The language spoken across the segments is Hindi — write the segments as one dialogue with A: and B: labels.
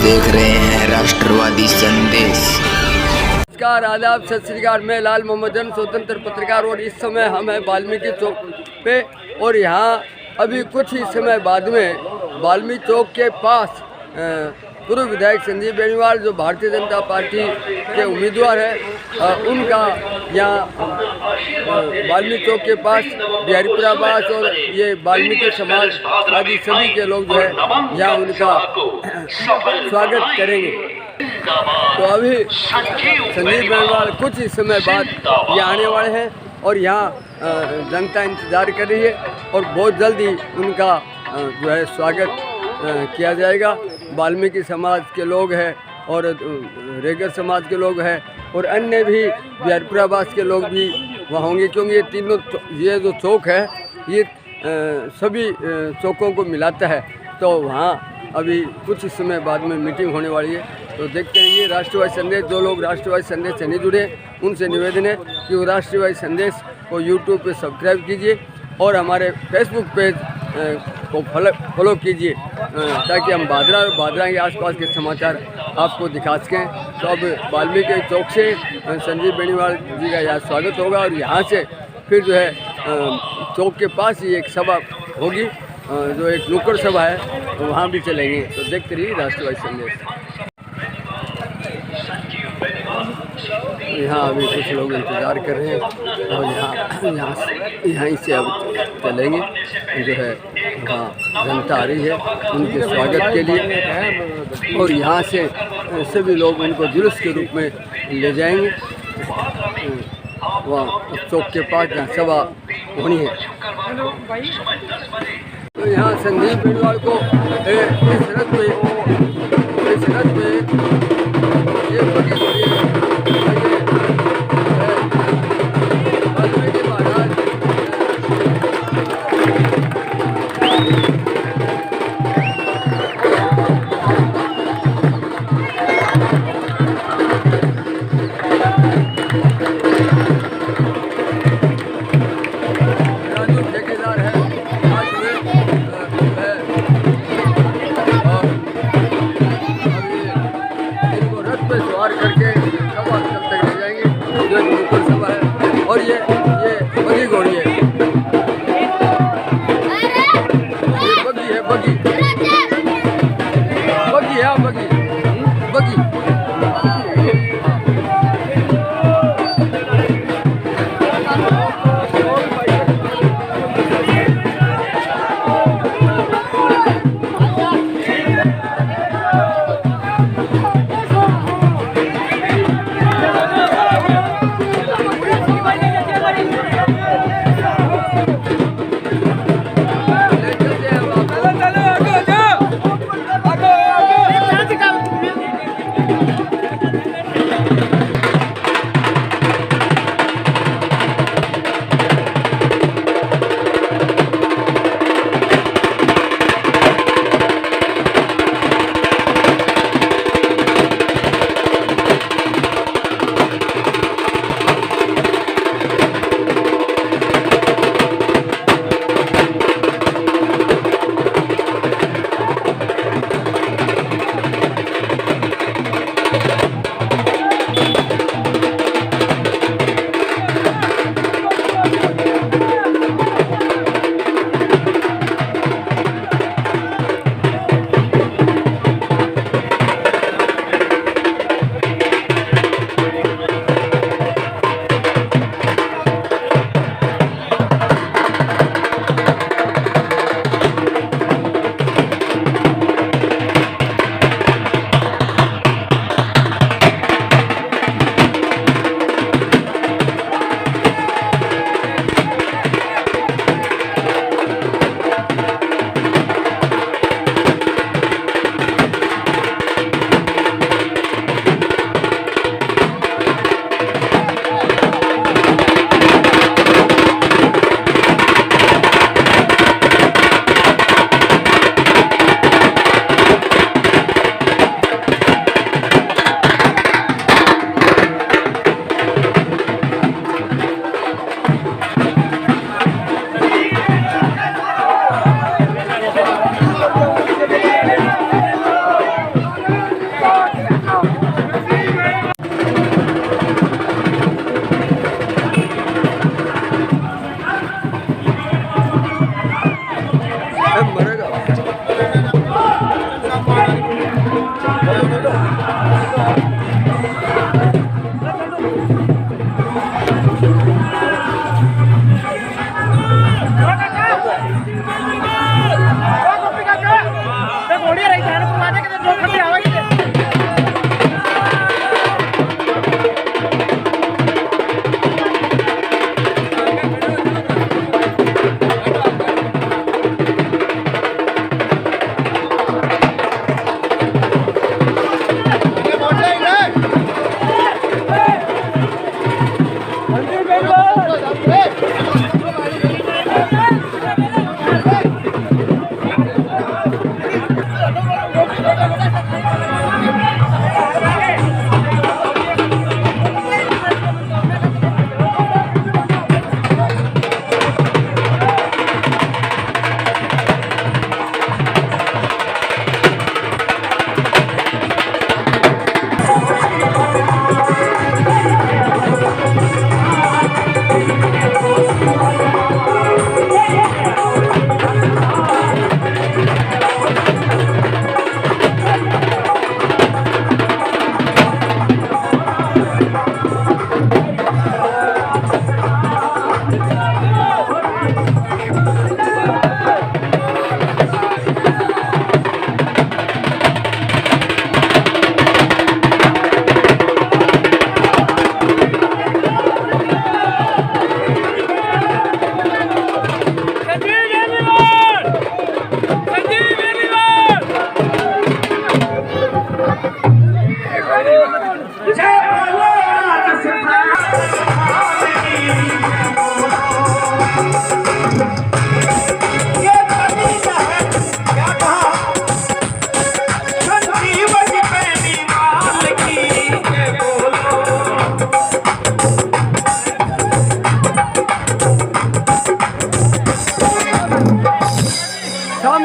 A: देख रहे हैं राष्ट्रवादी संदेश।
B: नमस्कार, आदाब, सत श्री अकाल। मैं लाल मोहम्मद जन, स्वतंत्र पत्रकार। और इस समय हम हैं वाल्मीकि चौक पे और यहाँ अभी कुछ ही समय बाद में वाल्मीकि चौक के पास पूर्व विधायक संजीव बेनीवाल जो भारतीय जनता पार्टी के उम्मीदवार हैं उनका यहाँ वाल्मीकि चौक के पास बिहारीपुरा बास और ये वाल्मीकि समाज आदि सभी के लोग जो है यहाँ उनका स्वागत करेंगे। तो अभी संजीव बेनीवाल कुछ ही समय बाद ये आने वाले हैं और यहाँ जनता इंतज़ार कर रही है और बहुत जल्दी उनका जो है स्वागत किया जाएगा। वाल्मीकि समाज के लोग हैं और रेगर समाज के लोग हैं और अन्य भी बिहारीपुरा बास के लोग भी वहाँ होंगे, क्योंकि ये तीनों ये जो चौक है ये सभी चौकों को मिलाता है। तो वहाँ अभी कुछ समय बाद में मीटिंग होने वाली है। तो देखते रहिए राष्ट्रवादी संदेश। जो लोग राष्ट्रवादी संदेश से नहीं जुड़े उनसे निवेदन है कि वो राष्ट्रवादी संदेश को यूट्यूब पे सब्सक्राइब कीजिए और हमारे फेसबुक पेज को फॉलो कीजिए ताकि हम भादरा और भादरा के आसपास के समाचार आपको दिखा सकें। तो अब वाल्मीकि चौक से संजीव बेनीवाल जी का यहाँ स्वागत होगा और यहाँ से फिर जो है चौक के पास ही एक सभा होगी जो एक नुक्कड़ सभा है, तो वहाँ भी चलेंगे। तो देखते रहिए राष्ट्रवादी संदेश। यहाँ अभी कुछ लोग इंतज़ार कर रहे हैं और यहाँ से अब चलेंगे जो है वहाँ जनता आ रही है उनके स्वागत के लिए और यहाँ से सभी लोग उनको जुलूस के रूप में ले जाएंगे वहाँ चौक के पास जहाँ सभा होनी है। तो यहाँ संजीव बेनीवाल को इस रथ पे और ये बगी घोड़ी है, ये बगी है, बगी है, बगी।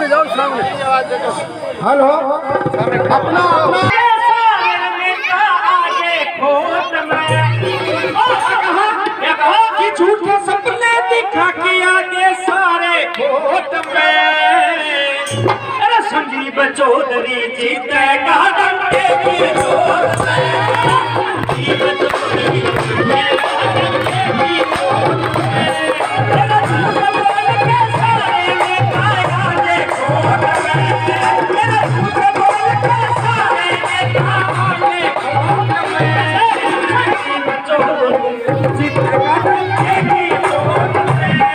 B: जाओ सामने।
C: हेलो अपना
D: कि झूठे सपने दिखा के आगे सारे खोट में। अरे संजीव चौधरी जीते गार्डन के की जोत में। संजीव चौधरी जीते गार्डन के की जोत में। अरे झूठ बोल के सारे नेता आगे खोट में। अरे झूठ बोल के सारे नेता आगे खोट में। संजीव चौधरी जीते गार्डन के की जोत में।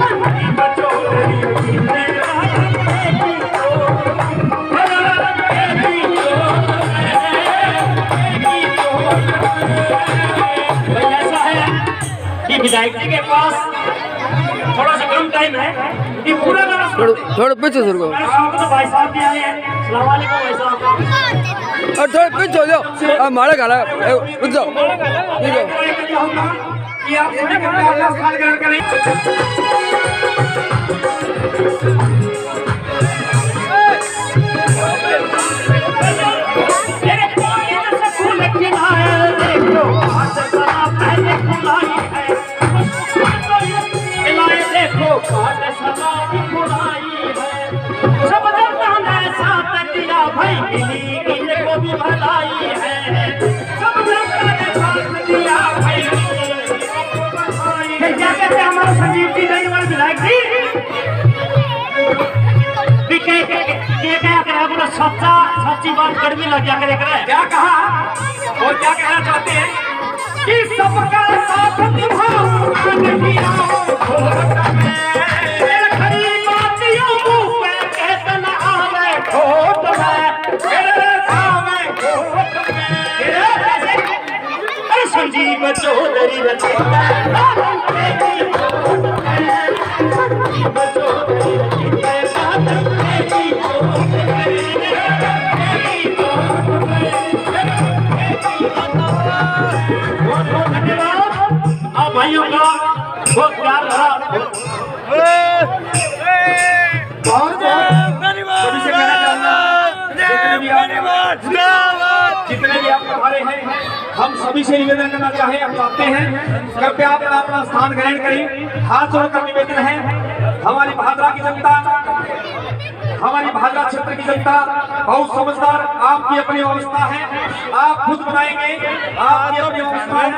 D: संजीव चौधरी जीते गार्डन के की जोत में। ऐसा है कि विधायक जी के पास थोड़ा सा कम टाइम है कि पूरा गाना
B: थोड़ा पीछे सर को
D: तो भाई साहब भी आए हैं। अस्सलाम वालेकुम भाई साहब।
B: और थोड़ा पीछे हो जाओ। मारा गाला पीछे जाओ।
D: कि आप सभी अपना स्थान ग्रहण करें। तेरे कोने से फूल खिलाए देखो आज सदा पहले खुलाई है। खिलाए देखो आज सदा की खुलाई है। सब जनता ने साथ दिया भाई मिली इनको भी भलाई है। सब जनता ने साथ दिया भाई मिली। क्या कहते हैं हमारे संजीव जी नहीं हमारे विधायक जी क्या करा बोला सच्ची बात कड़वी लग जा करे क्या कहा और क्या कहना चाहते हैं कि सबका साथ निभाओ नहीं आओ खरी बातियों मुंह पे कहते न आवे खोट में तेरे सावे खोट में। अरे संजीव चौधरी रचेता संजीव चौधरी भाइयों का बहुत प्यार भरा जितने भी आप हमारे हैं हम सभी से निवेदन करना चाहें हम चाहते हैं कृपया अपना अपना स्थान ग्रहण करें। हाथ जोड़कर निवेदन है हमारी भादरा की जनता हमारी भादरा क्षेत्र की जनता बहुत समझदार आपकी अपनी व्यवस्था है आप खुद बनाएंगे आपकी अपनी व्यवस्था है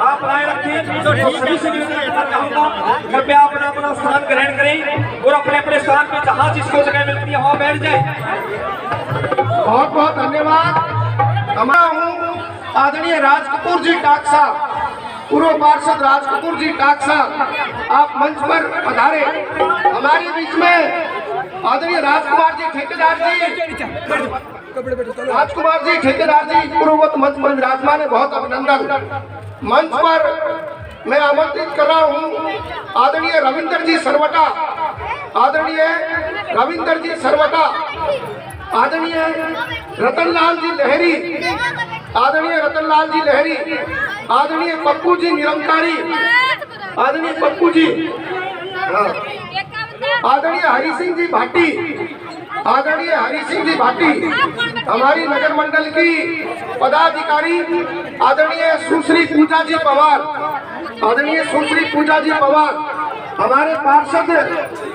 D: आप बनाए रखें। तो सभी से निवेदन करना चाहूंगा कृपया अपना अपना स्थान ग्रहण करें और अपने अपने स्थान पे जहाँ जिसको जगह मिलती है वहाँ बैठ जाए।
C: बहुत बहुत धन्यवाद। हमारा हूँ आदरणीय राज कपूर जी टाक साहब पूर्व पार्षद राज कपूर जी टाक साहब आप मंच पर पधारे। हमारे बीच में आदरणीय राजकुमार जी ठेकेदार जी पूर्ववत मंच पर विराजमान है बहुत अभिनंदन। मंच पर मैं आमंत्रित कर रहा हूँ आदरणीय रविंदर जी सरवटा आदरणीय रतनलाल जी लहरी आदरणीय पप्पू जी निरंकारी आदरणीय पप्पू जी आदरणीय हरि सिंह जी भाटी हमारी नगर मंडल की पदाधिकारी आदरणीय सुश्री पूजा जी पवार हमारे पार्षद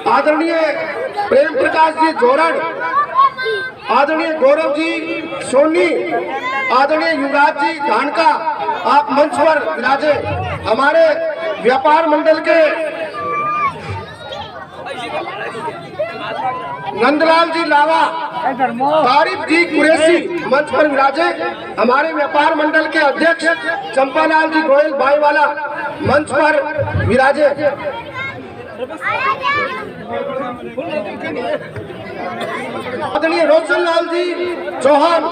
C: आदरणीय प्रेम प्रकाश जी जोरण आदरणीय गौरव जी सोनी आदरणीय युवराज जी धानका आप मंच पर विराजे। हमारे व्यापार मंडल के नंदलाल जी लावा तारिफ जी कुरैशी मंच पर विराजे। हमारे व्यापार मंडल के अध्यक्ष चंपालाल जी गोयल भाईवाला मंच पर विराजे। आदरणीय रोशनलाल जी चौहान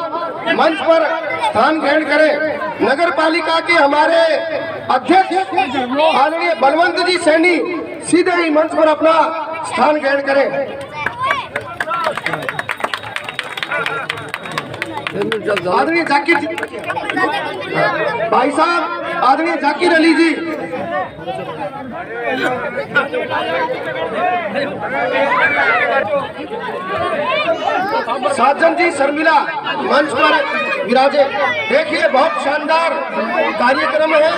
C: मंच पर स्थान ग्रहण करें। नगर पालिका के हमारे अध्यक्ष आदरणीय बलवंत जी सैनी सीधे ही मंच पर अपना स्थान ग्रहण करें। आदरणीय जाकिर भाई साहब आदरणीय जाकिर अली जी साजन जी शर्मिला मंच पर विराजे। देखिए बहुत शानदार कार्यक्रम है,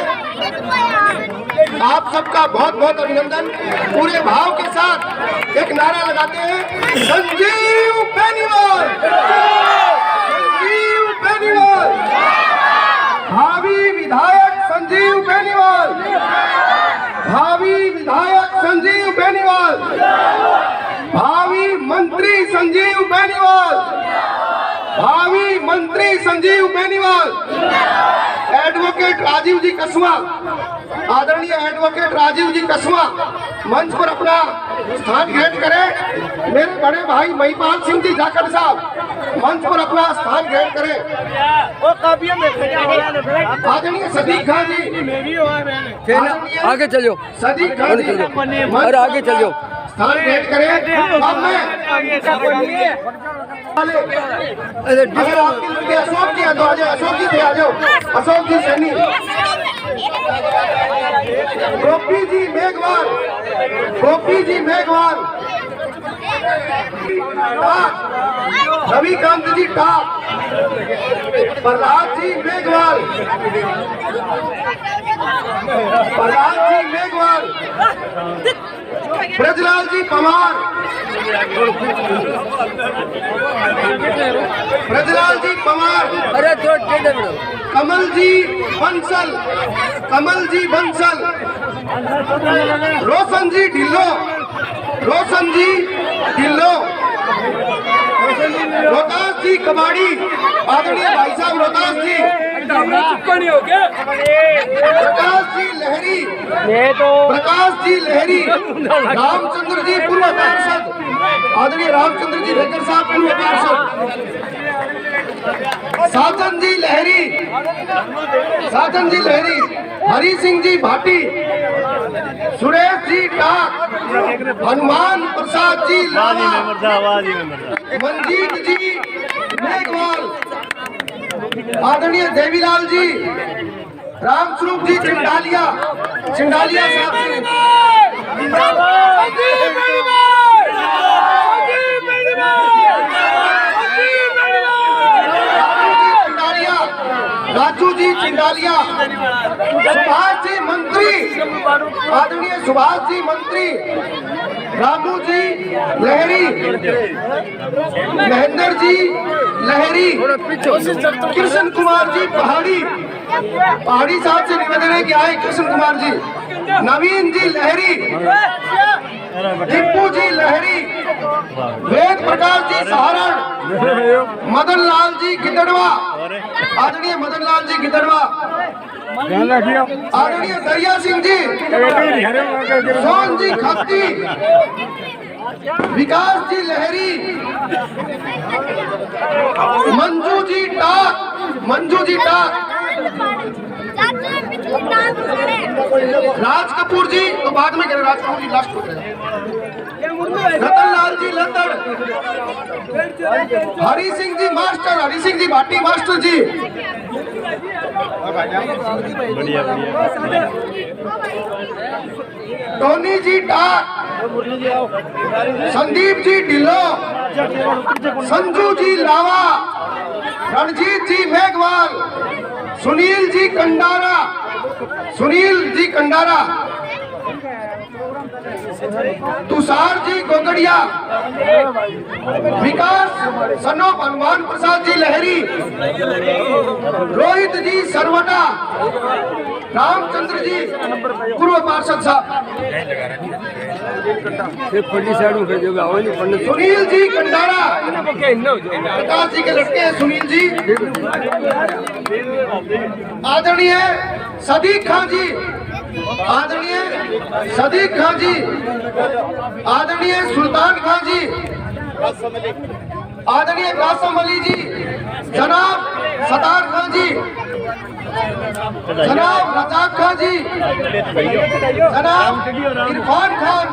C: आप सबका बहुत बहुत अभिनंदन। पूरे भाव के साथ एक नारा लगाते हैं, संजीव बेनीवाल, संजीव बेनीवाल, भावी विधायक संजीव बेनीवाल, भावी विधायक संजीव बेनीवाल, भावी मंत्री संजीव बेनीवाल, भावी मंत्री संजीव बेनीवाल। एडवोकेट राजीव जी कसवा, आदरणीय एडवोकेट राजीव जी कसवा मंच पर अपना स्थान ग्रहण करें। मेरे बड़े भाई महिपाल सिंह जी जाखड़ साहब मंच पर अपना स्थान ग्रहण करें। आदरणीय सदीक खान जी,
B: आगे चलो,
C: सदीक खान जी
B: और आगे चलो,
C: स्थान ग्रहण करें। अब मैं अगर आपके अशोक जी तो आ जाओ, अशोक जी आ जाओ, अशोक जी सैनी, गोपी जी मेघवाल, गोपी जी मेघवाल, रविकांत जी टाक, प्रहलाद जी मेघवाल, प्रहलाद जी मेघवाल, ब्रजलाल जी पवार, ब्रजलाल जी पवार,
B: अरे थोड़ा टेढ़े बढ़ो,
C: कमल जी बंसल, कमल जी बंसल, रोशन जी ढिल्लो, रोशन जी ढिल्लो, रोहतास जी कबाड़ी, आदरणीय भाई साहब रोहतास जी,
B: हो गया
C: प्रकाश जी लहरी, प्रकाश जी लहरी, रामचंद्र जी पूर्व पार्षद, आदरणीय रामचंद्र जी लेकर साहब पूर्व पार्षद, साजन जी लहरी, साजन जी लहरी, हरि सिंह जी भाटी, सुरेश जी टाक, हनुमान प्रसाद जी लावा, मंजीत जी मेघवाल, आदरणीय देवीलाल जी, रामस्वरूप जी चिंडालिया, चिंडालिया साहब राजू जी चिंडालिया, सुभाष जी मंत्री, आदरणीय सुभाष जी मंत्री, रामू जी लहरी, महेंद्र जी लहरी, कृष्ण कुमार जी पहाड़ी, पहाड़ी साहब से निवेदन है कि आए कृष्ण कुमार जी, नवीन जी लहरी, टिप्पू जी लहरी, वेद प्रकाश जी सहारण, मदन लाल जी गिदड़वा, आदरणीय मदन लाल जी गिदड़वा, आदरणीय दरिया सिंह जी, सोन जी खत्ती, विकास जी लहरी, मंजू जी टाक, मंजू जी टाक, राज कपूर जी तो बाद में करें, राज कपूर जी लास्ट में रतन Lal ji London, Hari Singh ji master, Hari Singh ji Bhati master जी, टोनी जी टाक, संदीप जी ढिल्लो, संजू जी लावा, रणजीत जी मेघवाल, सुनील जी कंडारा, सुनील जी कंडारा, तुषार जी गोगड़िया, विकास सनोप हनुमान प्रसाद जी लहरी, रोहित जी सरवटा, रामचंद्र जी पूर्व पार्षद साहब, सुनील जी कंडारा, प्रकाश जी के लड़के हैं सुनील जी, आदरणीय सदीक खान जी, आदरणीय सदीक खान जी, आदरणीय सुल्तान खान जी, आदरणीय कासम अली जी, जनाब सतार खान जी, जनाब रजाक खान जी, जनाब इरफान खान,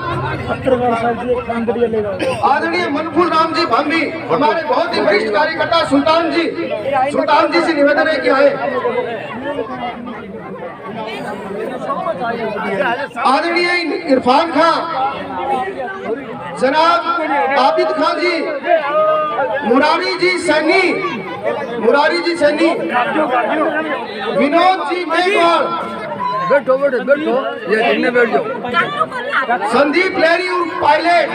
C: आदरणीय मनफुल राम जी भांबी, हमारे बहुत ही वरिष्ठ कार्यकर्ता सुल्तान जी से निवेदन है कि आए। आदरणीय इरफान खान, जनाब आबिद खान जी, मुरारी जी सैनी, विनोद जी मेघवाल,
B: बैठो बैठो बैठो, ये जितने बैठ जाओ।
C: संदीप लहरी उर्फ पायलट,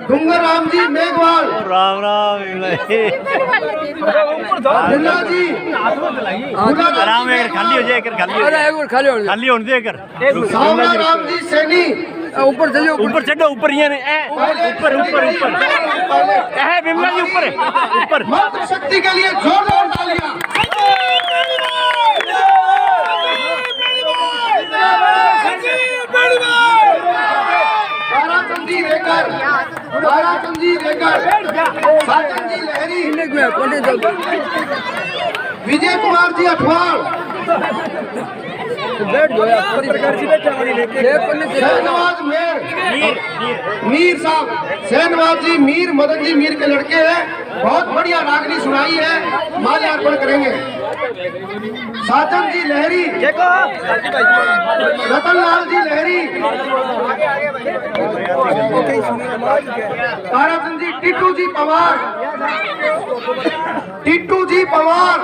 C: डूंगर राम जी मेघवाल,
E: राम राम
C: मुल्ला जी,
E: आराम है, खाली हो जाए कर, खाली हो
B: अरे
E: जाए,
B: एक बार खाली हो जाओ।
E: खाली होने दे कर।
C: सावला राम जी सैनी,
B: ऊपर चलिए
E: ऊपर चढ़ो, ऊपर ये नहीं, ऊपर ऊपर ऊपर है बिमला जी, ऊपर ऊपर।
C: मंत्र शक्ति के लिए जोरदार तालियां। ताराचंद जी रेकर, साजन जी लहरी, विजय कुमार जी अठवाल,
B: बैठ गया
C: शहनवाज मीर साहब, शहनवाज जी मीर, मदन जी मीर के लड़के हैं, बहुत बढ़िया रागनी सुनाई है, माल्यार्पण करेंगे। साजन जी लहरी, रतनलाल जी लहरी, ताराचंद जी, टिट्टू जी पवार,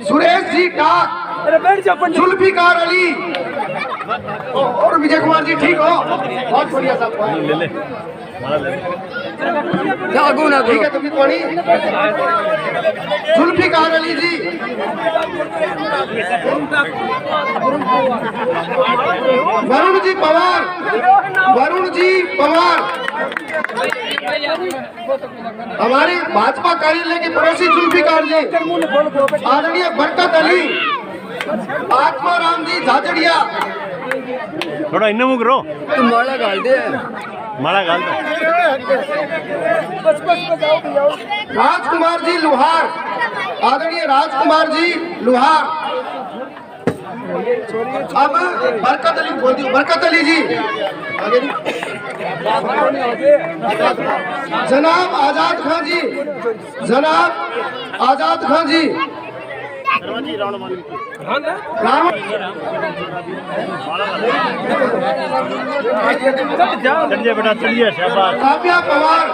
C: सुरेश जी टाक, जुल्फिकार अली और विजय कुमार जी। ठीक हो, बहुत बढ़िया साहब,
E: ले ले
C: ठीक है। तुम भी जुल्फिकार अली जी, वरुण जी पवार, हमारे भाजपा कार्यालय के पड़ोसी जुल्फिकार जी, आदरणीय बरकत अली, आत्मा राम जी झाझड़िया,
E: थोड़ा इन मुँह करो,
B: तुम माला गाल दे।
E: माला गाल दो।
C: राजकुमार जी लुहार, आदरणीय राजकुमार जी लुहार। अब बरकत अली बोल दी, बरकत अली जी आगे जी। जनाब आजाद खान जी,
E: चलिए बेटा, चलिए, शाबाश।
C: काव्या पवार,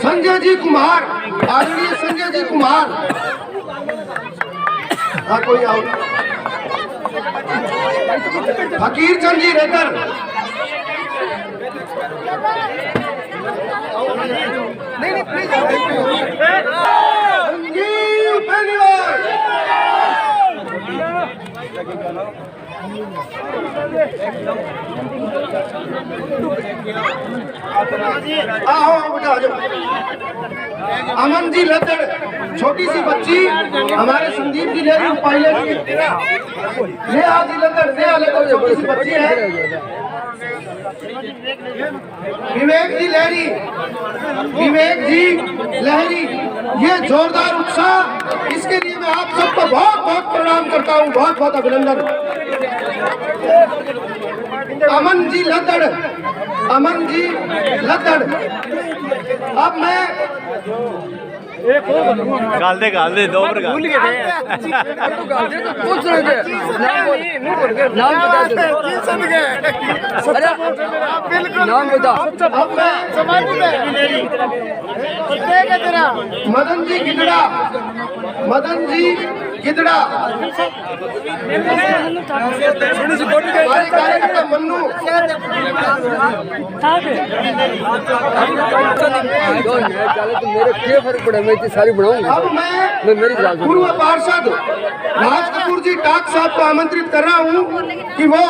C: संजय जी कुमार, आदरणीय संजय जी कुमार। हाँ कोई आओ। फकीर चंद जी रेकर, संजीव बेनीवाल, आओ बेटा आ जाओ। अमन जी लद्दड़, छोटी सी बच्ची, हमारे संदीप जी ले पायलट, नेहा जी लद्दड़, छोटी सी बच्ची है। विवेक जी लहरी, ये जोरदार उत्साह, इसके लिए मैं आप सबको बहुत बहुत प्रणाम करता हूँ, बहुत बहुत अभिनंदन। अमन जी लद्दड़, अब मैं
E: गाल दे दो पर गाल।
B: पूछ रहे थे नाम बता दे, नाम बता।
C: अब मैं मदन जी गिदड़ा, हमारे कार्यकर्ता मन्नू,
B: तो मेरे क्या फर्क पड़ा, मैं इतनी सारी बनाऊंगा।
C: अब मैं
B: मेरी
C: पूर्व पार्षद राज कपूर जी टाक साहब को आमंत्रित कर रहा हूँ कि वो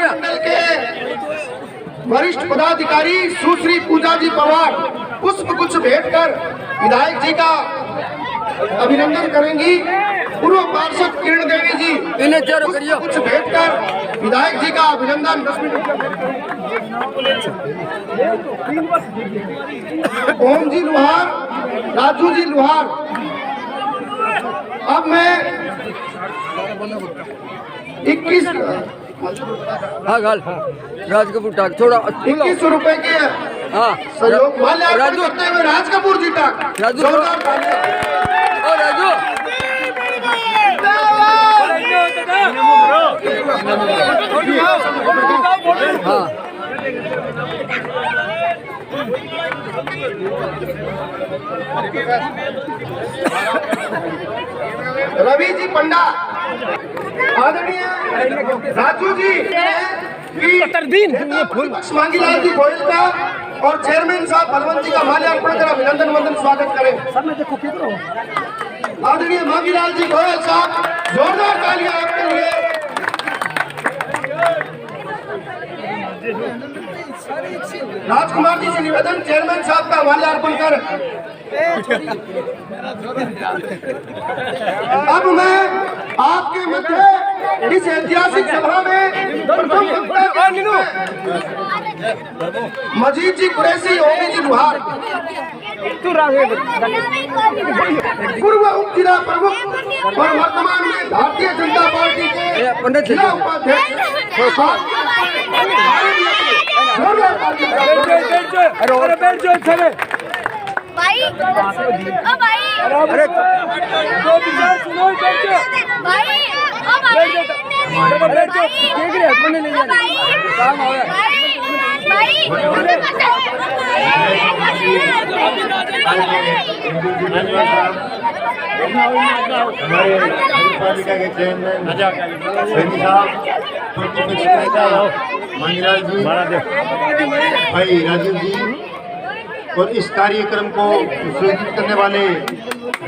C: मंडल के वरिष्ठ पदाधिकारी सुश्री पूजा जी पवार पुष्प गुच्छ भेंट कर विधायक जी का अभिनंदन करेंगी। पूर्व पार्षद किरण देवी जी कुछ भेंट कर विधायक जी का अभिनंदन 10 मिनट। ओम जी लुहार, राजू जी लुहार। अब मैं 21
B: हाँ गाल राज कपूर टाक थोड़ा
C: 2100 रुपए के
B: हाँ
C: सहयोग माल्यार्पण
B: राजू
C: करते हुए राज कपूर जी टाक।
B: राजू
C: जोरदार तालियां।
B: ओ राजू हाँ
C: रवि जी पंडा आदरणीय राजू जी मांगीलाल जी गोयल का और चेयरमैन साहब बलवंत जी का माल्यार्पण कर अभिनंदन वंदन स्वागत करें। आदरणीय मांगीलाल जी गोयल साहब जोरदार तालियां आपके लिए। राजकुमार जी से निवेदन चेयरमैन साहब का माल्यार्पण कर। अब मैं आपके मध्य इस ऐतिहासिक सभा में प्रथम वक्ता मजीद जी कुरैशी ओमी जी गुहार पूर्व उप जिला प्रमुख और वर्तमान में भारतीय जनता पार्टी के जिला उपाध्यक्ष
B: अरे बैठ जाओ
F: भाई ओ भाई
B: अरे दो विचार सुनो बैठ जाओ
F: भाई ओ भाई
B: बैठ जाओ देख रहे अपने ले जाना काम हो गया
G: हमारे पालिका के चेयरमैन मंगीलाल जी, भाई राजीव जी और इस कार्यक्रम को सुयोजित करने वाले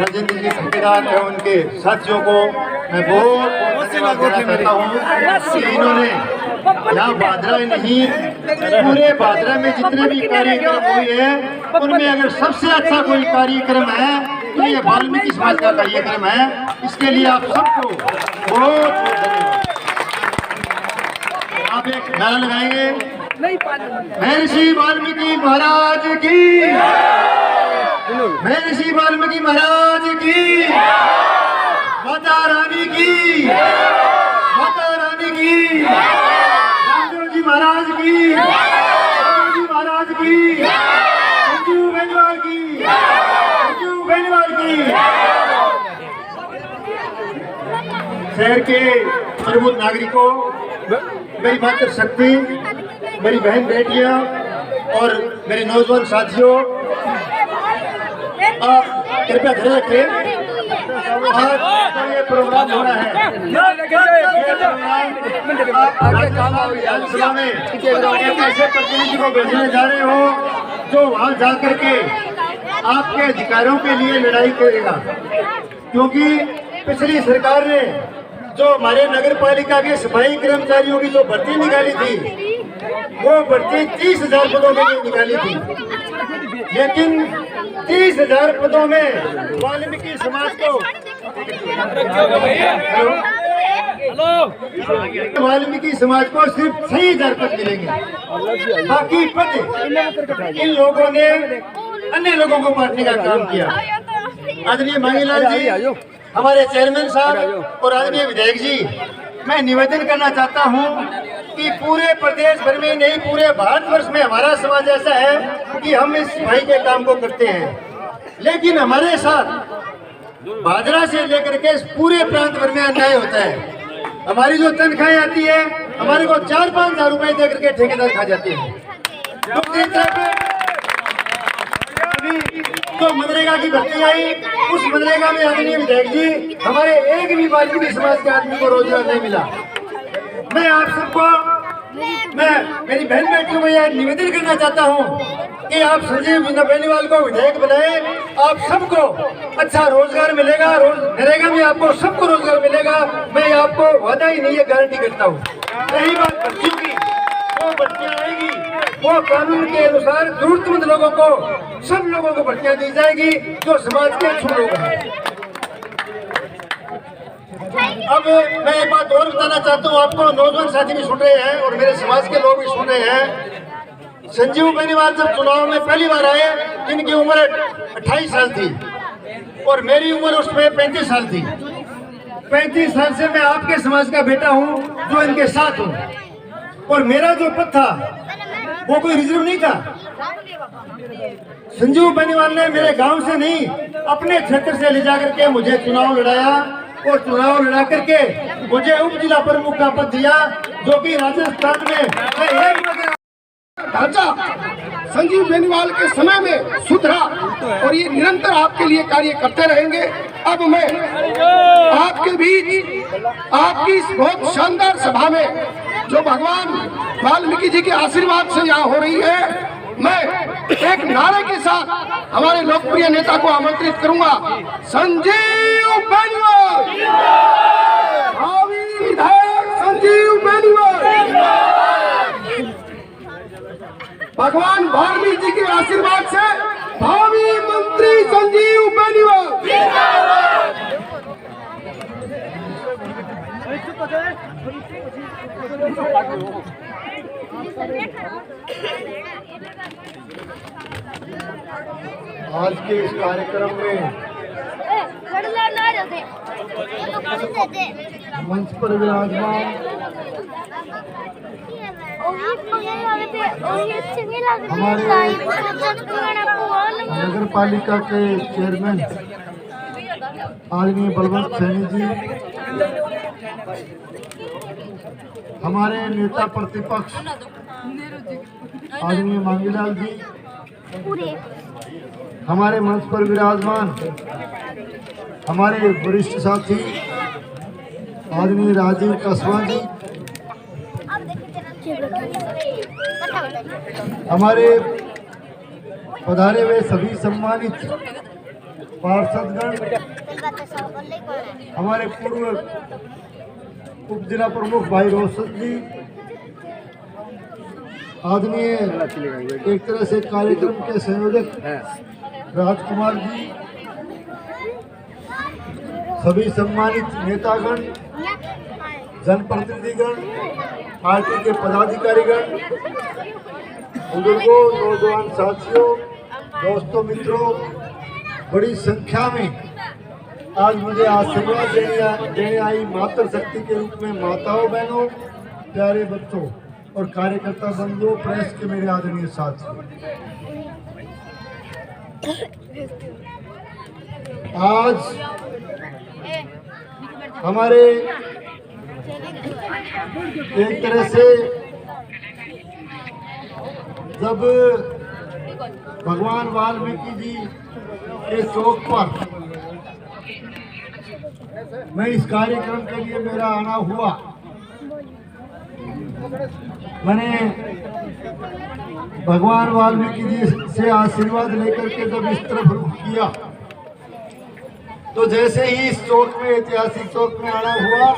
G: राजेंद्र जी ठेकेदार एवं उनके साथियों को मैं बहुत धन्यवाद देना चाहता हूँ कि इन्होंने यहाँ बादरा नहीं पूरे बादरा में जितने भी कार्यक्रम हुए हैं उनमें अगर सबसे अच्छा कोई कार्यक्रम है तो ये वाल्मीकि समाज का कार्यक्रम है। इसके लिए आप सबको बहुत बहुत धन्यवाद। आप एक नारा लगाएंगे, महर्षि वाल्मीकि महाराज की, महर्षि वाल्मीकि महाराज की, माता रानी की, माता रानी की, रामदेव जी महाराज की, रामदेव जी महाराज की, संजीव बेनीवाल की, संजीव बेनीवाल की। शहर के प्रबुद्ध नागरिकों, मेरी मातृशक्ति, मेरी बहन बेटियां और मेरे नौजवान साथियों, आप कृपया ध्यान रखें। आज तो ये प्रोग्राम हो रहा है, विधानसभा में एक ऐसे प्रतिनिधि को भेजने जा रहे हो जो वहाँ जा करके आपके अधिकारों के लिए लड़ाई करेगा, क्योंकि पिछली सरकार ने जो हमारे नगर पालिका के सफाई कर्मचारियों की जो भर्ती निकाली थी वो भर्ती 30,000 पदों में निकाली थी, लेकिन 30,000 पदों में वाल्मीकि समाज को वाल्मीकि समाज को सिर्फ 6,000 पद मिलेंगे। बाकी पद इन लोगों ने अन्य लोगों को बांटने का काम किया। आदरणीय मंगीलाल जी, हमारे चेयरमैन साहब और आदरणीय विधायक जी, मैं निवेदन करना चाहता हूं कि पूरे प्रदेश भर में नहीं पूरे भारतवर्ष में हमारा समाज ऐसा है कि हम इस सफाई के काम को करते हैं, लेकिन हमारे साथ बाजरा से लेकर के पूरे प्रांत भर में अन्याय होता है। हमारी जो तनख्वाहें आती है हमारे को 4-5 हजार रुपए दे करके ठेकेदार खा जाते हैं। तो मनरेगा की भर्ती आई, उस मनरेगा में आदरणीय विधायक जी हमारे एक भी वाल्मीकि समाज के आदमी को रोजगार नहीं मिला। मैं आप सबको, मैं मेरी बहन बेटियों में यह निवेदन करना चाहता हूं कि आप संजीव बेनीवाल को विधायक बनाए, आप सबको अच्छा रोजगार मिलेगा, नरेगा में आपको सबको रोजगार मिलेगा। मैं आपको वादा ही नहीं है, गारंटी करता हूँ। रही बात भर्तियों की, वो भर्तियाँ आएगी वो कानून के अनुसार जरूरतमंद लोगों को, सब लोगों को भर्तियां दी जाएगी जो समाज के अच्छे लोग हैं। अब मैं एक बात और बताना चाहता हूँ, आपको नौजवान साथी भी सुन रहे हैं और मेरे समाज के लोग भी सुन रहे हैं। संजीव बेनीवाल जब चुनाव में पहली बार आए, इनकी उम्र 28 साल थी और मेरी उम्र उसमें 35 साल थी। 35 साल से मैं आपके समाज का बेटा हूँ जो इनके साथ हो। और मेरा जो पद था वो कोई रिजर्व नहीं था। संजीव बेनीवाल ने मेरे गांव से नहीं, अपने क्षेत्र से ले जाकर के मुझे चुनाव लड़ाया और चुनाव लड़ा करके मुझे उप जिला प्रमुख का पद दिया, जो कि राजस्थान में
C: ढांचा संजीव बेनीवाल के समय में सुधरा और ये निरंतर आपके लिए कार्य करते रहेंगे। अब मैं आपके बीच आपकी इस बहुत शानदार सभा में जो भगवान वाल्मीकि जी के आशीर्वाद से यहाँ हो रही है, मैं एक नारे के साथ हमारे लोकप्रिय नेता को आमंत्रित करूंगा। संजीव बेनीवाल, भावी विधायक संजीव बेनीवाल, भगवान वाल्मीकि जी के आशीर्वाद से भावी मंत्री संजीव बेनीवाल।
G: आज के इस कार्यक्रम में मंच पर विराजमान नगर पालिका के चेयरमैन आदरणीय बलवंत सैनी जी, हमारे नेता प्रतिपक्ष आदरणीय मांगीलाल जी, हमारे मंच पर विराजमान हमारे वरिष्ठ साथी आदरणीय राजीव कस्वा जी, हमारे पधारे हुए सभी सम्मानित पार्षदगण, हमारे पूर्व उप जिला प्रमुख भाई रोशन जी, आदरणीय एक तरह से कार्यक्रम के संयोजक राजकुमार जी, सभी सम्मानित नेतागण, जनप्रतिनिधिगण, पार्टी के पदाधिकारीगण, बुजुर्गों, नौजवान साथियों, दोस्तों, मित्रों, बड़ी संख्या में आज मुझे आशीर्वाद देने आई मातृ शक्ति के रूप में माताओं, बहनों, प्यारे बच्चों और कार्यकर्ता बंधुओं, प्रेस के मेरे आदरणीय साथियों, आज हमारे एक तरह से जब भगवान वाल्मीकि जी के चौक पर मैं इस कार्यक्रम के लिए मेरा आना हुआ, मैंने भगवान वाल्मीकि जी से आशीर्वाद लेकर के जब इस तरफ रुख किया, तो जैसे ही इस चौक में, ऐतिहासिक चौक में आना हुआ,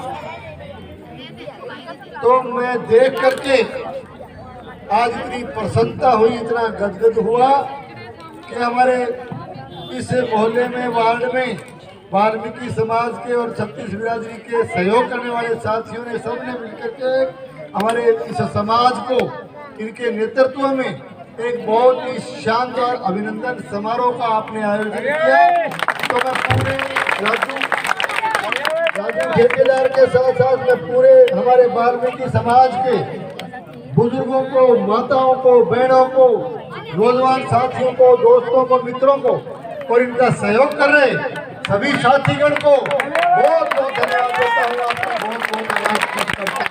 G: तो मैं देख करके आज इतनी प्रसन्नता हुई, इतना गदगद हुआ कि हमारे इस मोहल्ले में, वार्ड में वाल्मीकि समाज के और छत्तीस बिरादरी के सहयोग करने वाले साथियों ने, सबने मिलकर के हमारे इस समाज को, इनके नेतृत्व में एक बहुत ही शानदार अभिनंदन समारोह का आपने आयोजन किया। तो मैं पूरे राजू ठेकेदार के साथ साथ मैं पूरे हमारे वाल्मीकि समाज के बुजुर्गों को, माताओं को, बहनों को, नौजवान साथियों को, दोस्तों को, मित्रों को और इनका सहयोग कर रहे सभी साथीगण को बहुत बहुत धन्यवाद देता हूँ, आपका बहुत बहुत धन्यवाद करता हूँ।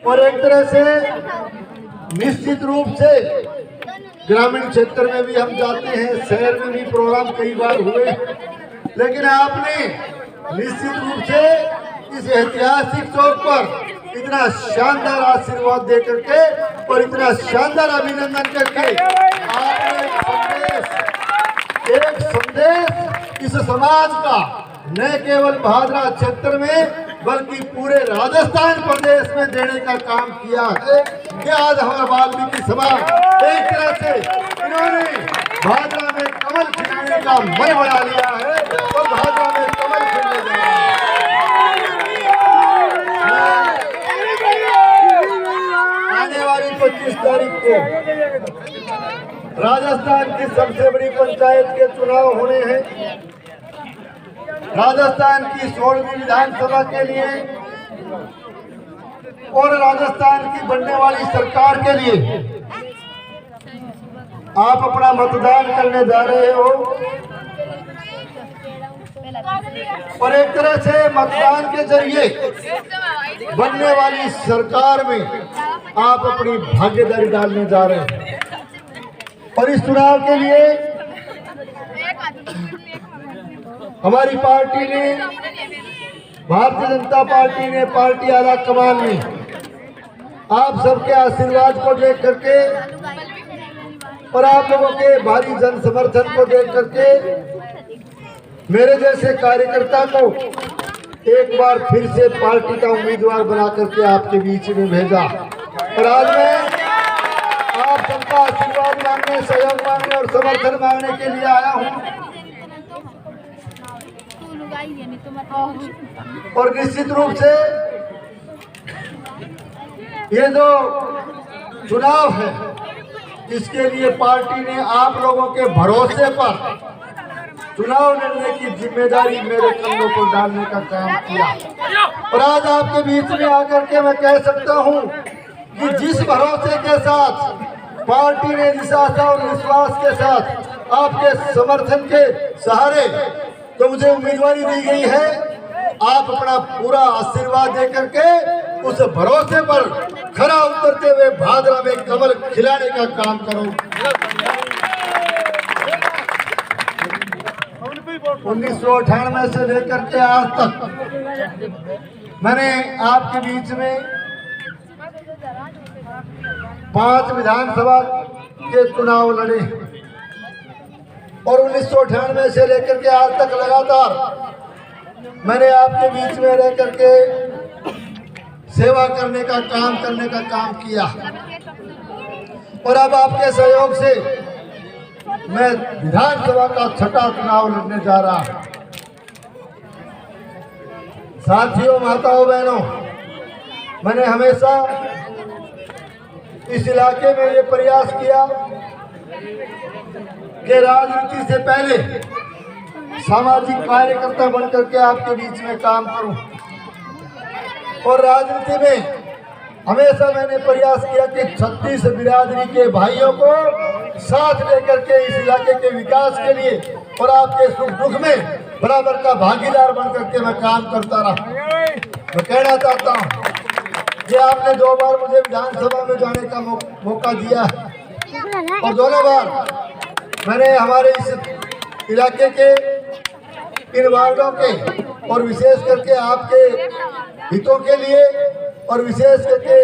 G: और एक तरह से निश्चित रूप से ग्रामीण क्षेत्र में भी हम जाते हैं, शहर में भी प्रोग्राम कई बार हुए, लेकिन आपने निश्चित रूप से इस ऐतिहासिक चौक पर इतना शानदार आशीर्वाद दे करके और इतना शानदार अभिनंदन करके आपने एक संदेश इस समाज का न केवल भादरा क्षेत्र में बल्कि पूरे राजस्थान प्रदेश में देने का काम किया है कि आज हमारा वाल्मीकि समाज एक तरह से इन्होंने भादरा में कमल खिलने का मन बना लिया है और भादरा में कमल खिलने जा रहा है। आने वाली 25 तारीख को राजस्थान की सबसे बड़ी पंचायत के चुनाव होने हैं। राजस्थान की 16वीं विधानसभा के लिए और राजस्थान की बनने वाली सरकार के लिए आप अपना मतदान करने जा रहे हो और एक तरह से मतदान के जरिए बनने वाली सरकार में आप अपनी भागीदारी डालने जा रहे हैं। और इस चुनाव के लिए हमारी पार्टी ने, भारतीय जनता पार्टी ने, पार्टी आला कमान ने आप सबके आशीर्वाद को देख करके और आप लोगों के भारी जन समर्थन को देख करके मेरे जैसे कार्यकर्ता को एक बार फिर से पार्टी का उम्मीदवार बना करके आपके बीच में भेजा। और आज मैं आप सबका आशीर्वाद मांगने, सहयोग मांगने और समर्थन मांगने के लिए आया हूं। और निश्चित रूप से ये जो चुनाव है, इसके लिए पार्टी ने आप लोगों के भरोसे पर चुनाव लड़ने की जिम्मेदारी मेरे कंधों पर डालने का काम किया। और आज आपके बीच में आकर के मैं कह सकता हूं कि जिस भरोसे के साथ पार्टी ने, जिस आशा और विश्वास के साथ आपके समर्थन के सहारे तो मुझे उम्मीदवारी दी गई है, आप अपना पूरा आशीर्वाद दे करके उस भरोसे पर खरा उतरते हुए भादरा में कमल खिलाने का काम करो। 1998 से लेकर के आज तक मैंने आपके बीच में 5 विधानसभा के चुनाव लड़े और 1998 से लेकर के आज तक लगातार मैंने आपके बीच में रह करके सेवा करने का काम किया। और अब आपके सहयोग से मैं विधानसभा का 6ठा चुनाव लड़ने जा रहा हूं। साथियों, माताओं, बहनों, मैंने हमेशा इस इलाके में ये प्रयास किया कि राजनीति से पहले सामाजिक कार्यकर्ता बनकर के आपके बीच में काम करूं। और राजनीति में हमेशा मैंने प्रयास किया कि 36 बिरादरी के भाइयों को साथ लेकर के इस इलाके के विकास के लिए और आपके सुख दुख में बराबर का भागीदार बनकर के मैं काम करता रहा। मैं कहना चाहता हूं कि आपने 2 बार मुझे विधानसभा में जाने का मौका दिया है और दोनों बार मैंने हमारे इस इलाके के इन वार्डों के और विशेष करके आपके हितों के लिए और विशेष करके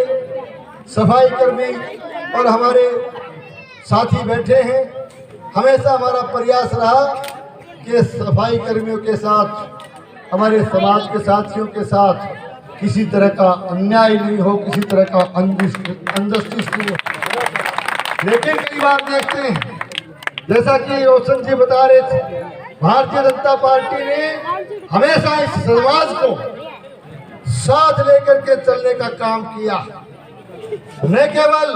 G: सफाई कर्मी और हमारे साथी बैठे हैं, हमेशा हमारा प्रयास रहा कि सफाई कर्मियों के साथ, हमारे समाज के साथियों के साथ किसी तरह का अन्याय नहीं हो, किसी तरह का अनजस्टिस नहीं हो। लेकिन कई बार देखते हैं, जैसा कि रोशन जी बता रहे थे, भारतीय जनता पार्टी ने हमेशा इस समाज को साथ लेकर के चलने का काम किया। न केवल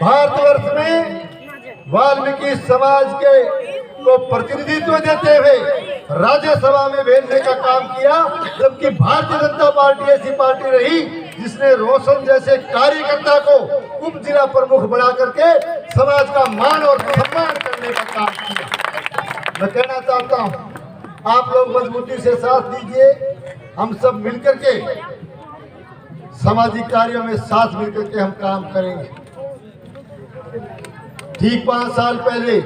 G: भारतवर्ष में वाल्मीकि समाज के को प्रतिनिधित्व देते हुए राज्यसभा में भेजने का काम किया, जबकि भारतीय जनता पार्टी ऐसी पार्टी रही जिसने रोशन जैसे कार्यकर्ता को उप जिला प्रमुख बना करके समाज का मान और सम्मान करने का काम किया। मैं कहना चाहता हूं, आप लोग मजबूती से साथ दीजिए, हम सब मिलकर के सामाजिक कार्यों में साथ मिलकर के हम काम करेंगे। ठीक 5 साल पहले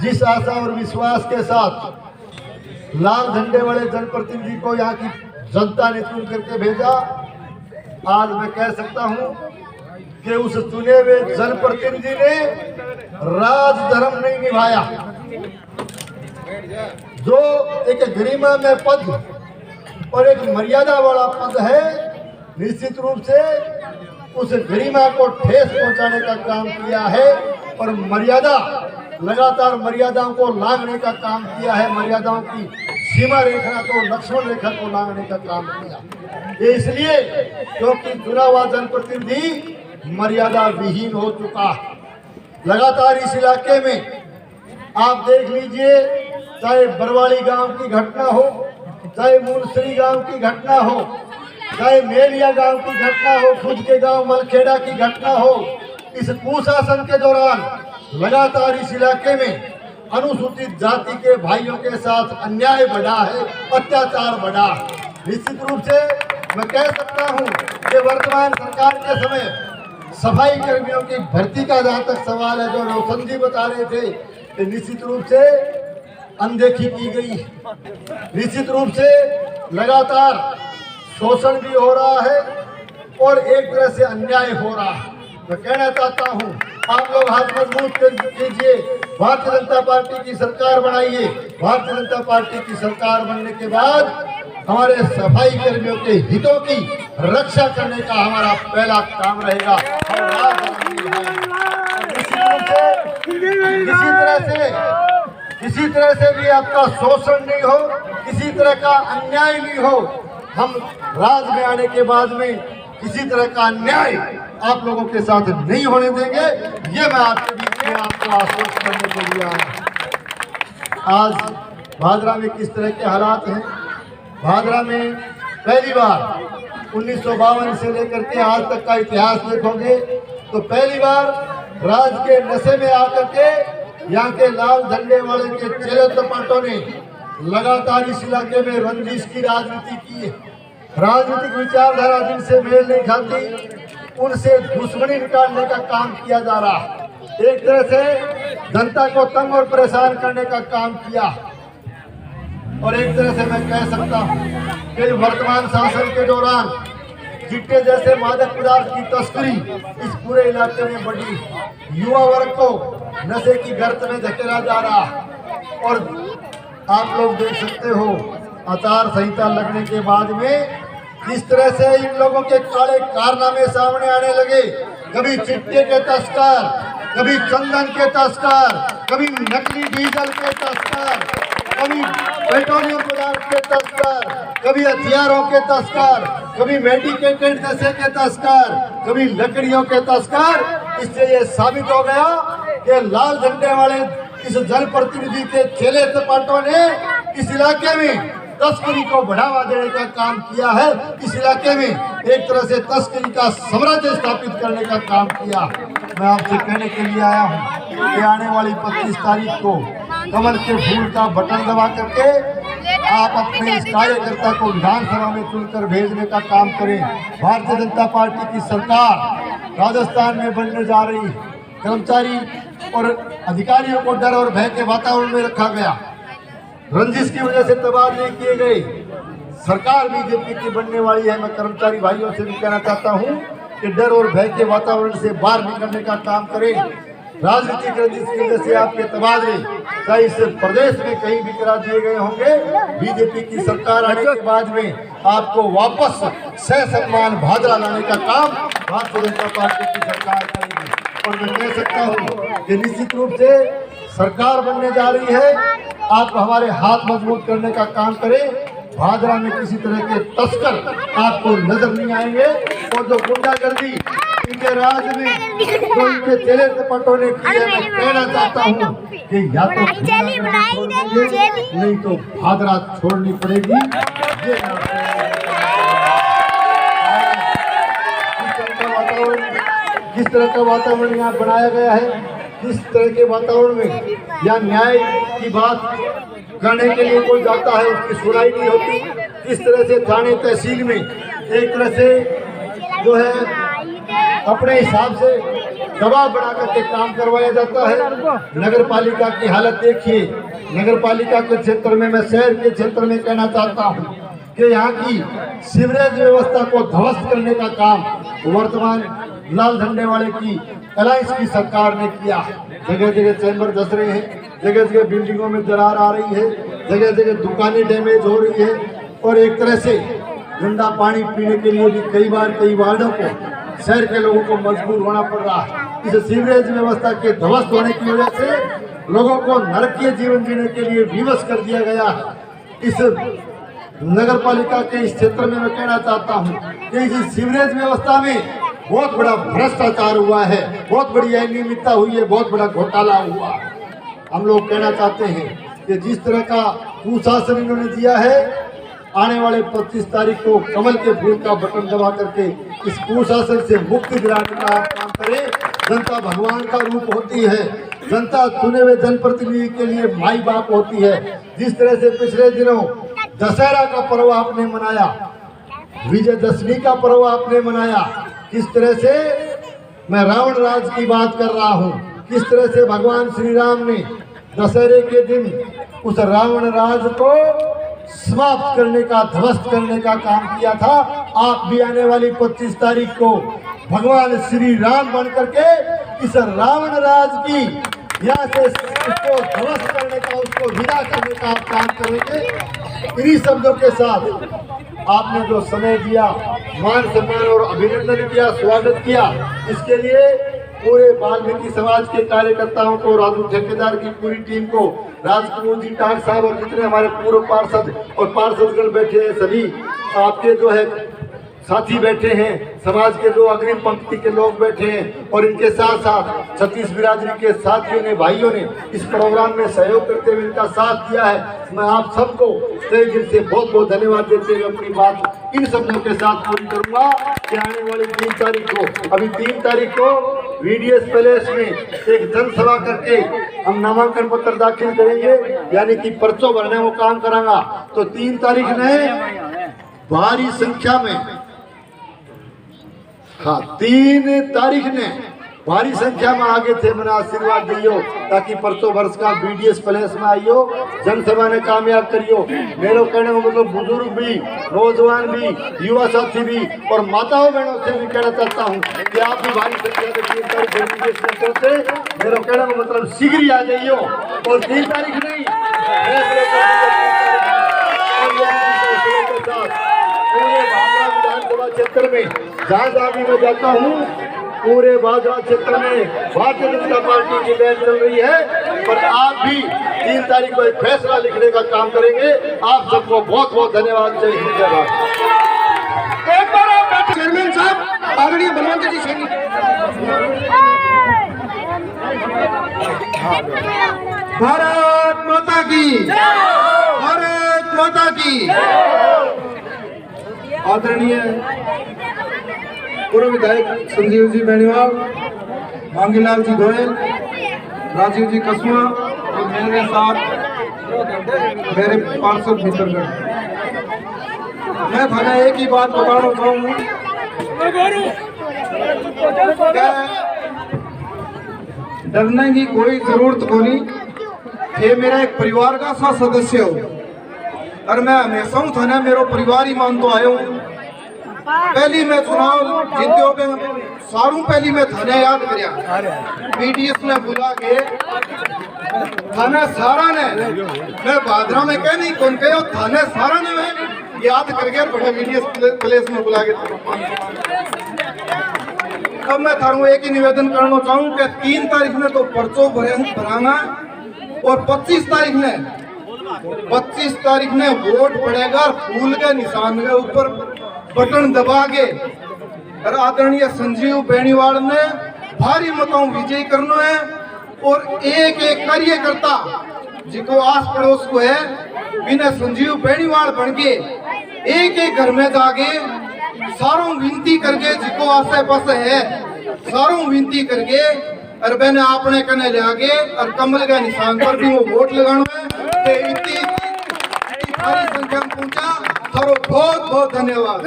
G: जिस आशा और विश्वास के साथ लाल झंडे वाले जनप्रतिनिधि को यहाँ की जनता ने चुन करके भेजा, आज मैं कह सकता हूँ कि उस चुने हुए जनप्रतिनिधि ने राज धर्म नहीं निभाया। जो एक गरिमा में पद और एक मर्यादा वाला पद है, निश्चित रूप से उस गरिमा को ठेस पहुंचाने का काम किया है और मर्यादा, लगातार मर्यादाओं को लांघने का काम किया है, मर्यादाओं की सीमा रेखा को, लक्ष्मण रेखा को लांघने का काम किया। ये इसलिए क्योंकि चुना हुआ जनप्रतिनिधि मर्यादा विहीन हो चुका है। लगातार इस इलाके में आप देख लीजिए चाहे बरवाली गांव की घटना हो, चाहे मुनसरी गांव की घटना हो, चाहे मेलिया गांव की घटना हो, खुद के गांव मलखेड़ा की घटना हो, इस कुशासन के दौरान लगातार इस इलाके में अनुसूचित जाति के भाइयों के साथ अन्याय बढ़ा है, अत्याचार बढ़ा है। निश्चित रूप से मैं कह सकता हूं कि वर्तमान सरकार के समय सफाई कर्मियों की भर्ती का जहां तक सवाल है, जो रोशन जी बता रहे थे कि निश्चित रूप से अनदेखी की गई, निश्चित रूप से लगातार शोषण भी हो रहा है और एक तरह से अन्याय हो रहा है। मैं कहना चाहता हूं, आप लोग हाथ मजबूत कीजिए, भारतीय जनता पार्टी की सरकार बनाइए। भारतीय जनता पार्टी की सरकार बनने के बाद हमारे सफाई कर्मियों के हितों की रक्षा करने का हमारा पहला काम रहेगा। किसी तरह से भी आपका शोषण नहीं हो, किसी तरह का अन्याय नहीं हो। हम राज में आने के बाद में किसी तरह का अन्याय आप लोगों के साथ नहीं होने देंगे। ये मैं आपके बीच में आपको आश्वस्त करने के लिए आया। आज भादरा में किस तरह के हालात हैं? भादरा में पहली बार 1952 से लेकर के आज तक का इतिहास देखोगे तो पहली बार राज के नशे में आकर के यहाँ के लाल झंडे वाले के चेहरे टमाटों ने लगातार इस इलाके में रंजिश की राजनीति की है। राजनीतिक विचारधारा जिनसे मेल नहीं खाती उनसे दुश्मनी निकालने का काम किया जा रहा है। एक तरह से जनता को तंग और परेशान करने का काम किया और एक तरह से मैं कह सकता हूँ कि वर्तमान शासन के दौरान चिट्टे जैसे मादक पदार्थ की तस्करी इस पूरे इलाके में बढ़ी, युवा वर्ग को नशे की गर्त में धकेला जा रहा है। और आप लोग देख सकते हो आचार संहिता लगने के बाद में किस तरह से इन लोगों के काले कारनामे सामने आने लगे। कभी चिट्टे के तस्कर, कभी चंदन के तस्कर, कभी नकली डीजल के तस्कर, कभी पेट्रोलियम पदार्थ के तस्कर, कभी हथियारों के तस्कर, कभी मेडिकेटेड नशे के तस्कर, कभी लकड़ियों के तस्कर। इससे ये साबित हो गया कि लाल झंडे वाले इस जनप्रतिनिधि के चेले चपाटों ने इस इलाके में तस्करी को बढ़ावा देने का काम किया है। इस इलाके में एक तरह से तस्करी का साम्राज्य स्थापित करने का काम किया। मैं आपसे कहने के लिए आया हूँ कि आने वाली 25 तारीख को कमल के फूल का बटन दबा करके आप अपने इस कार्यकर्ता को विधानसभा में चुनकर भेजने का काम करें। भारतीय जनता पार्टी की सरकार राजस्थान में बनने जा रही है। कर्मचारी और अधिकारियों को डर और भय के वातावरण में रखा गया, रंजिश की वजह से तबादले किए गए। सरकार बीजेपी की बनने वाली है। मैं कर्मचारी भाइयों से भी कहना चाहता हूं कि डर और भय के वातावरण से बाहर निकलने का काम करें। राजनीतिक रंजिश की वजह से आपके तबादले चाहे इस प्रदेश में कहीं भी करा दिए गए होंगे, बीजेपी की सरकार आने के बाद में आपको वापस ससम्मान भादरा लाने का काम भारतीय जनता पार्टी की सरकार करेगी। और मैं कह सकता हूँ कि निश्चित रूप से सरकार बनने जा रही है। आप हमारे हाथ मजबूत करने का काम करें। भादरा में किसी तरह के तस्कर आपको नजर नहीं आएंगे और जो गुंडागर्दी इनके राज में जो इनके चेले चपाटों ने की है, मैं कहना चाहता हूँ कि या तो नहीं तो भादरा छोड़नी पड़ेगी। किस तरह का वातावरण यहाँ बनाया गया है, किस तरह के वातावरण में या न्याय की बात करने के लिए कोई जाता है उसकी सुनाई नहीं होती। किस तरह से थाने तहसील में एक तरह से जो है अपने हिसाब से दबाव बढ़ा करके काम करवाया जाता है। नगर पालिका की हालत देखिए। नगर पालिका के क्षेत्र में, मैं शहर के क्षेत्र में कहना चाहता हूँ कि यहाँ की सीवरेज व्यवस्था को ध्वस्त करने का काम वर्तमान लाल झंडे वाले की अलायंस की सरकार ने किया। जगह जगह चैम्बर धस रहे हैं, जगह जगह बिल्डिंगों में दरार आ रही है, जगह जगह दुकानें डैमेज हो रही है और एक तरह से गंदा पानी पीने के लिए भी कई वार्डों को शहर के लोगों को मजबूर होना पड़ रहा है। इस सीवरेज व्यवस्था के ध्वस्त होने की वजह से लोगों को नरकीय जीवन जीने के लिए विवश कर दिया गया है। इस नगर पालिका के इस क्षेत्र में मैं कहना चाहता हूँ कि इस सीवरेज व्यवस्था में बहुत बड़ा भ्रष्टाचार हुआ है, बहुत बड़ी अनियमितता हुई है, बहुत बड़ा घोटाला हुआ। हम लोग कहना चाहते हैं कि जिस तरह का कुशासन इन्होंने दिया है, आने वाले 25 तारीख को कमल के फूल का बटन दबा करके इस कुशासन से मुक्ति दिलाने का काम करें। जनता भगवान का रूप होती है, जनता चुने हुए जनप्रतिनिधि के लिए माई बाप होती है। जिस तरह से पिछले दिनों दशहरा का पर्व आपने मनाया, विजयदशमी का पर्व आपने मनाया, किस तरह से मैं रावण राज की बात कर रहा हूँ, किस तरह से भगवान श्री राम ने दशहरे के दिन उस रावण राज को समाप्त करने का, ध्वस्त करने का काम किया था। आप भी आने वाली 25 तारीख को भगवान श्री राम बन करके इस रावण राज की यहाँ से उसको ध्वस्त करने का, उसको विदा करने का आप काम करेंगे। इन्हीं शब्दों के साथ आपने जो समय दिया, मान सम्मान और अभिनंदन किया, स्वागत किया, इसके लिए पूरे वाल्मीकि समाज के कार्यकर्ताओं को, राजू ठेकेदार की पूरी टीम को, राजकुमार जी टांग साहब और जितने हमारे पूर्व पार्षद और पार्षदगण बैठे हैं, सभी आपके जो है साथी बैठे हैं, समाज के जो अग्रिम पंक्ति के लोग बैठे हैं, और इनके साथ साथ छत्तीस बिरादरी के साथियों ने, भाइयों ने इस प्रोग्राम में सहयोग करते हुए इनका साथ दिया है। मैं आप सबको तहे दिल से बहुत बहुत धन्यवाद देते हुए अपनी बात इन शब्दों के साथ पूरी करूंगा कि आने वाली 3 तारीख को, अभी 3 तारीख को VDS पैलेस में एक जनसभा करके हम नामांकन पत्र दाखिल करेंगे, यानी कि पर्चो भरने वो काम करांगा। तो 3 तारीख ने भारी संख्या में, हाँ 3 तारीख ने भारी संख्या में आगे थे, मैंने आशीर्वाद दियो ताकि परसों वर्ष का VDS पैलेस में आइयो, जनसभा ने कामयाब करियो। मेरे कहने का मतलब बुजुर्ग भी, नौजवान भी, युवा साथी भी और माताओं बहनों से भी कहना चाहता हूँ कि आप भी भारी संख्या में 3 तारीख से मेरे कहने का मतलब शीघ्र ही आ जाइयो। और 3 तारीख नहीं, पूरे भागरा विधानसभा क्षेत्र में जहाँ जहाँ भी मैं जाता हूँ, पूरे भागरा क्षेत्र में भारतीय जनता पार्टी की लहर चल रही है। पर आप भी 3 तारीख को एक फैसला लिखने का काम करेंगे। आप सबको बहुत बहुत धन्यवाद। जय हिंद, जय भारत।
C: एक बार चेयरमैन साहब आदरणीय बलवंत जी सैनी। भारत माता की, भारत माता की। आदरणीय पूर्व विधायक संजीव जी बेनीवाल, मांगीलाल जी गोयल, राजीव जी कसुआ और मेरे साथ मेरे पार्षद मित्रगण, मैं थाना एक ही बात बताना चाहूँगा, डरने की कोई जरूरत को नहीं। ये मेरा एक परिवार का सा सदस्य हो और मैं हमेशा हूँ थाना मेरा परिवार ही मानतो आयो हूँ। पहली मैं चुनाव जीते हो गए, सारू पहली मैं थाने याद करिया, VDS में बुला के थाने सारा ने, मैं बादरा में कह नहीं कौन कहो, थाने सारा ने मैं याद करके बड़े VDS प्लेस में बुला के। अब मैं थारू एक ही निवेदन करना चाहूँ कि 3 तारीख में तो पर्चो भरांगा और 25 तारीख ने वोट पड़ेगा, फूल के निशान के ऊपर बटन दबा के और आदरणीय संजीव बेनीवाल ने भारी मतों विजयी करना है। और एक एक कार्यकर्ता जिको आस पड़ोस को है, बिना संजीव बेनीवाल बन के एक एक घर में जाके सारों विनती करके, जिको आसे पास है सारों विनती करके और मैंने आपने कने ले आगे और कमल के निशान पर भी वो वोट लगाना है। इतनी भारी संख्या में पहुंचा, थारो बहुत बहुत धन्यवाद।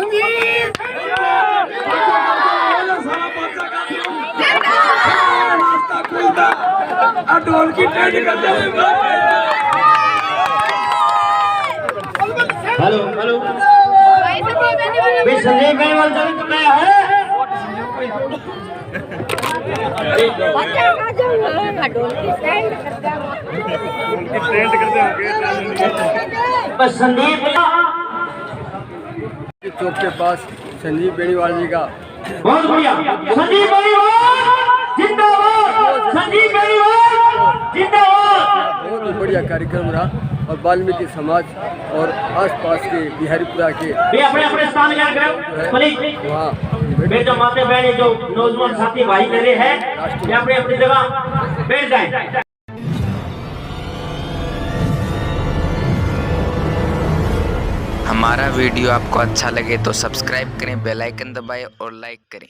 E: हेलो हेलो, संजय बेनीवाल तो नया है। संदीप
B: चौक के पास संजीव बेनीवाल जी का
E: बहुत बढ़िया, संजीव बेनीवाल जिंदाबाद, संजीव बेनीवाल जिंदाबाद।
B: बहुत ही बढ़िया कार्यक्रम रहा और वाल्मीकि समाज और आसपास के बिहारीपुरा के
E: अपने अपने स्थान ज्ञान करो।
B: वहाँ
E: जो माते बहने जो नौजवान साथी भाई मेरे हैं, अपने अपनी जगह बैठ जाएं।
A: हमारा वीडियो आपको अच्छा लगे तो सब्सक्राइब करें, बेल आइकन दबाएं और लाइक करें।